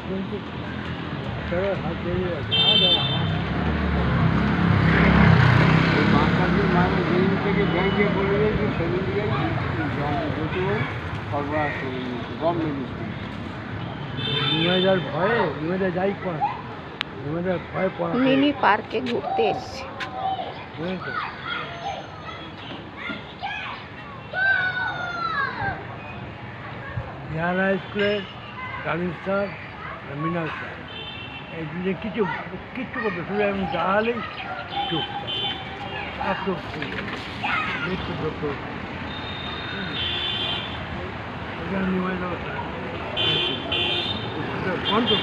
কিন্তু চলো হাত বেরিয়ে যাচ্ছে মাঝখানে মানে যেদিন থেকে ব্যাংকে বলে দিয়েছি সেদিন থেকেই দুটো সরবরাহ করে নিয়েছে গভর্নমেন্ট স্কুল ইংরেজার ভয়ে ইংরেজা যাই পড়া ইংরেজার ভয়ে পড়া মিনি পার্কে ঘুরতে এসেছি। বুঝেছো বিহারা স্কুলের গার্ডেন স্টার মিনাল স্টার এই যে কিছু কিচ্ছু করতে শুধু আমি দাঁড়ালেই চুপ এত মৃত্যু ডক্টর নিয়ে যাওয়া কন্ট্রোল